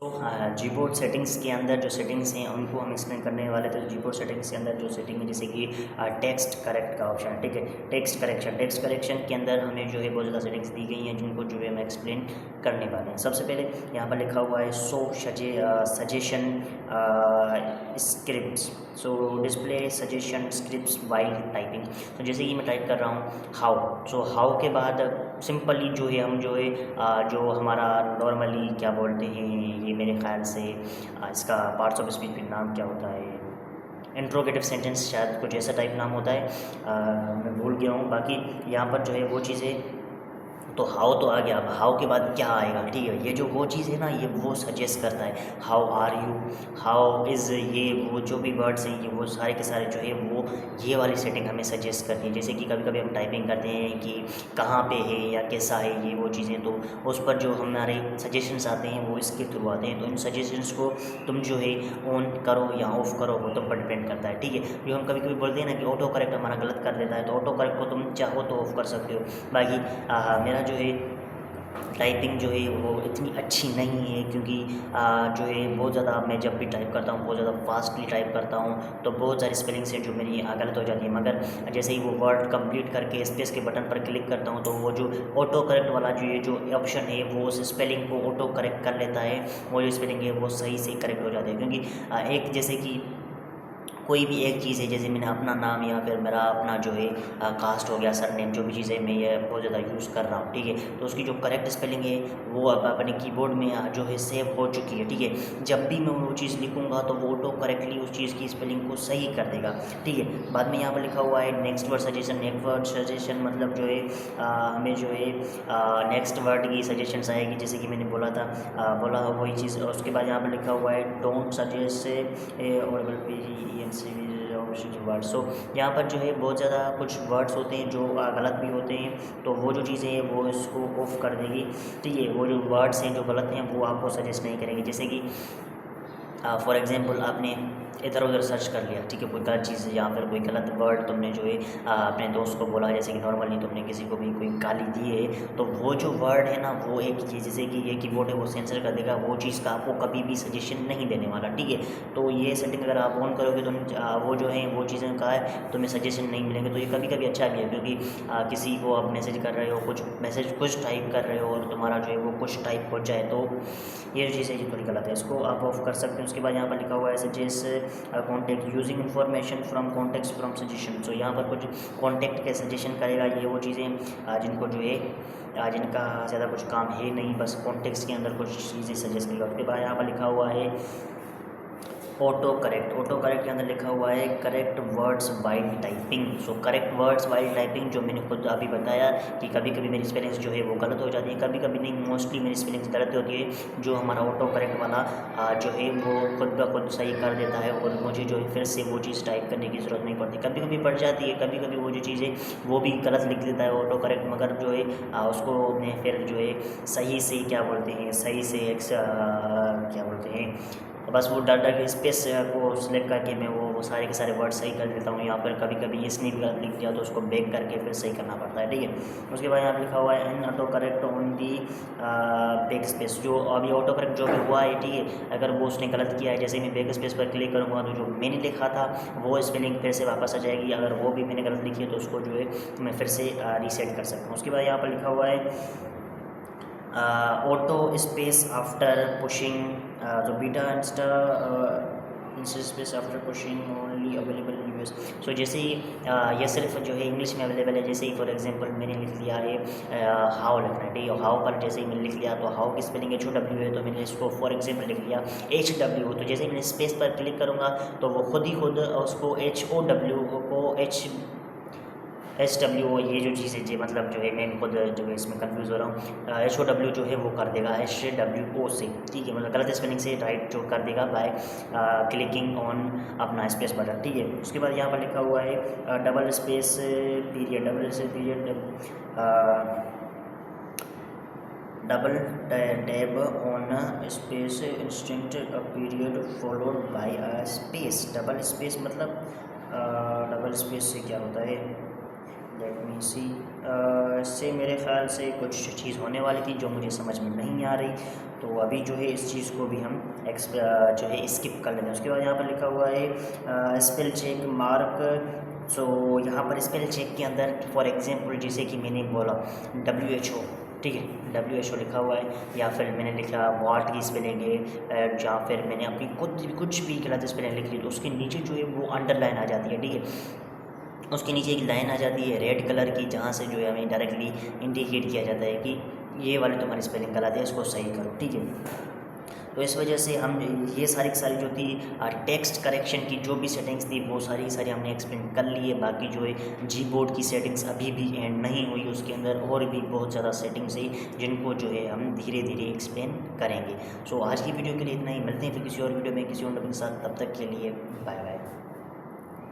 तो Gboard settings के अंदर जो सेटिंग्स हैं उनको हम एक्सप्लेन करने वाले थे। जीबोर्ड सेटिंग्स के अंदर जो सेटिंग है जैसे कि टेक्स्ट करेक्ट का ऑप्शन है, ठीक है। टेक्स्ट करेक्शन के अंदर हमें जो है बहुत ज़्यादा सेटिंग्स दी गई हैं जिनको जो है हम एक्सप्लेन करने वाले हैं। सबसे पहले यहाँ पर लिखा हुआ है सजेशन स्क्रिप्ट्स, सो display suggestion scripts while typing. तो जैसे कि मैं टाइप कर रहा हूँ हाउ, सो हाउ के बाद सिंपली जो है हम जो है जो हमारा नॉर्मली क्या बोलते हैं, ये मेरे ख्याल से इसका पार्ट्स ऑफ स्पीच में नाम क्या होता है, इंट्रोगेटिव सेंटेंस शायद कुछ ऐसा टाइप नाम होता है, मैं भूल गया हूँ। बाकी यहाँ पर जो है वो चीज़ें, तो हाउ तो आ गया, अब हाउ के बाद क्या आएगा, ठीक है। ये जो वो चीज़ है ना, ये वो सजेस्ट करता है how are you, how is, ये वो जो भी वर्ड्स हैं ये वो सारे के सारे जो है वो ये वाली सेटिंग हमें सजेस्ट करती है। जैसे कि कभी कभी हम टाइपिंग करते हैं कि कहाँ पे है या कैसा है, ये वो चीज़ें, तो उस पर जो हमारे सजेशंस आते हैं वो इसके थ्रू आते हैं। तो इन सजेशंस को तुम जो है ऑन करो या ऑफ़ करो वो तुम पर डिपेंड करता है, ठीक है। जो हम कभी कभी बोलते हैं ना कि ऑटो करेक्ट हमारा गलत कर देता है, तो ऑटो करेक्ट को तुम चाहो तो ऑफ़ कर सकते हो। बाकी मेरा जो है टाइपिंग जो है वो इतनी अच्छी नहीं है, क्योंकि जो है बहुत ज़्यादा मैं जब भी टाइप करता हूँ बहुत ज़्यादा फास्टली टाइप करता हूँ, तो बहुत सारी स्पेलिंग्स हैं जो मेरी गलत हो जाती है। मगर जैसे ही वो वर्ड कंप्लीट करके स्पेस के बटन पर क्लिक करता हूँ तो वो जो ऑटो करेक्ट वाला जो ये जो ऑप्शन है वो उस स्पेलिंग को ऑटो करेक्ट कर लेता है, वो जो स्पेलिंग है वो सही से करेक्ट हो जाती है। क्योंकि एक जैसे कि कोई भी एक चीज़ है, जैसे मैंने अपना नाम या फिर मेरा अपना जो है कास्ट हो गया, सरनेम, जो भी चीज़ें मैं ये बहुत ज़्यादा यूज़ कर रहा हूँ, ठीक है। तो उसकी जो करेक्ट स्पेलिंग है वो अब अपने कीबोर्ड में जो है सेव हो चुकी है, ठीक है। जब भी मैं वो चीज़ लिखूँगा तो वो ऑटो करेक्टली उस चीज़ की स्पेलिंग को सही कर देगा, ठीक है। बाद में यहाँ पर लिखा हुआ है next word suggestion. Next word suggestion मतलब जो है हमें जो है नेक्स्ट वर्ड की सजेशंस आएगी, जैसे कि मैंने बोला था, बोला वही चीज़। उसके बाद यहाँ पर लिखा हुआ है डोंट सजेस्ट ऑडिबल वर्ड। सो यहाँ पर जो है बहुत ज़्यादा कुछ वर्ड्स होते हैं जो गलत भी होते हैं, तो वो जो चीज़ें हैं वो इसको ऑफ कर देगी, ठीक है। वो जो वर्ड्स हैं जो गलत हैं वो आपको सजेस्ट नहीं करेंगे। जैसे कि फॉर एग्जांपल आपने इधर उधर सर्च कर लिया, ठीक है, कोई गलत चीज़ या फिर कोई गलत वर्ड तुमने जो है अपने दोस्त को बोला, जैसे कि नॉर्मली तुमने किसी को भी कोई गाली दी है, तो वो जो वर्ड है ना वो एक चीज़, जैसे कि ये कीबोर्ड है वो सेंसर कर देगा, वो चीज़ का आपको कभी भी सजेशन नहीं देने वाला, ठीक है। तो ये सेटिंग अगर आप ऑन करोगे तो वो जो है वो चीज़ें का है तुम्हें सजेशन नहीं मिलेंगे। तो ये कभी कभी अच्छा भी है, क्योंकि किसी को आप मैसेज कर रहे हो, कुछ मैसेज कुछ टाइप कर रहे हो और तुम्हारा जो है वो कुछ टाइप हो जाए, तो ये जो चीज़ है ये थोड़ी गलत है, इसको आप ऑफ कर सकते हैं। उसके बाद यहाँ पर लिखा हुआ है suggest contact using information from contact from suggestion. So यहाँ पर कुछ कॉन्टेक्ट के सजेशन करेगा, ये वो चीज़ें जिनको जो है जिनका ज़्यादा कुछ काम है नहीं, बस कॉन्टेक्स्ट के अंदर कुछ चीज़ें सजेस्ट करेगा। उसके बाद यहाँ पर लिखा हुआ है ऑटो करेक्ट के अंदर लिखा हुआ है correct words while typing. So correct words while typing, जो मैंने खुद अभी बताया कि कभी कभी मेरी स्पेलिंग्स जो है वो गलत हो जाती है, कभी कभी नहीं, मोस्टली मेरी स्पेलिंग्स गलत होती है। जो हमारा ऑटो करेक्ट वाला जो है वो खुद ब खुद सही कर देता है और मुझे जो है फिर से वो चीज़ टाइप करने की ज़रूरत नहीं पड़ती। कभी कभी पड़ जाती है, कभी कभी वो जो चीज़ है वो भी गलत लिख देता है ऑटो करेक्ट, मगर जो है उसको मैं फिर जो है सही से क्या बोलते हैं, सही से क्या बोलते हैं, बस वो डाटा के स्पेस को सिलेक्ट करके मैं वो सारे के सारे वर्ड सही कर देता हूँ। यहाँ पर कभी कभी इसने भी गलत लिख दिया तो उसको बैक करके फिर सही करना पड़ता है, ठीक है। उसके बाद यहाँ पर लिखा हुआ है N auto correct on the back space. जो अभी ऑटो करेक्ट जो भी हुआ है, ठीक है, अगर वो उसने गलत किया है, जैसे मैं बैक स्पेस पर क्लिक करूँगा तो जो मैंने लिखा था वो स्पेलिंग फिर से वापस आ जाएगी। अगर वो भी मैंने गलत लिखी है तो उसको जो है मैं फिर से रीसेट कर सकता हूँ। उसके बाद यहाँ पर लिखा हुआ है ऑटो स्पेस आफ्टर पुशिंग जो beta space after pushing only available in US. So जैसे ही ये सिर्फ जो है इंग्लिश में अवेलेबल है, जैसे ही फॉर एग्जांपल मैंने लिख लिया है हाउ लिखना है, ठीक है, हाउ पर जैसे ही मैंने लिख लिया तो हाउ की स्पेलिंग HOW है, तो मैंने इसको फॉर एग्जांपल लिख लिया HW, तो जैसे ही मैंने स्पेस पर क्लिक करूँगा तो वो खुद ही खुद उसको HOW को HW, ये जो चीज़ें जो मतलब जो है मैं खुद जो है इसमें कंफ्यूज हो रहा हूँ, HOW जो है वो कर देगा HWO से, ठीक है, मतलब गलत स्पेलिंग से राइट जो कर देगा बाय क्लिकिंग ऑन अपना स्पेस बटन, ठीक है। उसके बाद यहाँ पर लिखा हुआ है double space period, double tab on space instant period followed by space. Double space मतलब डबल स्पेस से क्या होता है, लेट मी सी। इससे मेरे ख़्याल से कुछ चीज़ होने वाली थी जो मुझे समझ में नहीं आ रही, तो अभी जो है इस चीज़ को भी हम जो है स्किप कर लेंगे। उसके बाद यहाँ पर लिखा हुआ है स्पेल चेक मार्क। सो यहाँ पर स्पेल चेक के अंदर फॉर एग्जांपल जैसे कि मैंने बोला WHO, ठीक है, WHO लिखा हुआ है, या फिर मैंने लिखा वॉट की स्पेलिंग है, या फिर मैंने अपनी कुछ भी गलत स्पेलिंग लिख ली तो उसके नीचे जो है वो अंडरलाइन आ जाती है, ठीक है। उसके नीचे एक लाइन आ जाती है रेड कलर की, जहाँ से जो है हमें डायरेक्टली इंडिकेट किया जाता है कि ये वाली तुम्हारी स्पेलिंग गलत है, इसको सही करो, ठीक है। तो इस वजह से हम ये सारी की सारी जो थी टेक्स्ट करेक्शन की जो भी सेटिंग्स थी वो सारी सारी हमने एक्सप्लेन कर ली है। बाकी जो है जी बोर्ड की सेटिंग्स अभी भी एंड नहीं हुई, उसके अंदर और भी बहुत ज़्यादा सेटिंग्स है जिनको जो है हम धीरे धीरे एक्सप्लेन करेंगे। सो आज की वीडियो के लिए इतना ही, मिलते हैं फिर किसी और वीडियो में किसी और टॉपिक के साथ, तब तक के लिए बाय बाय।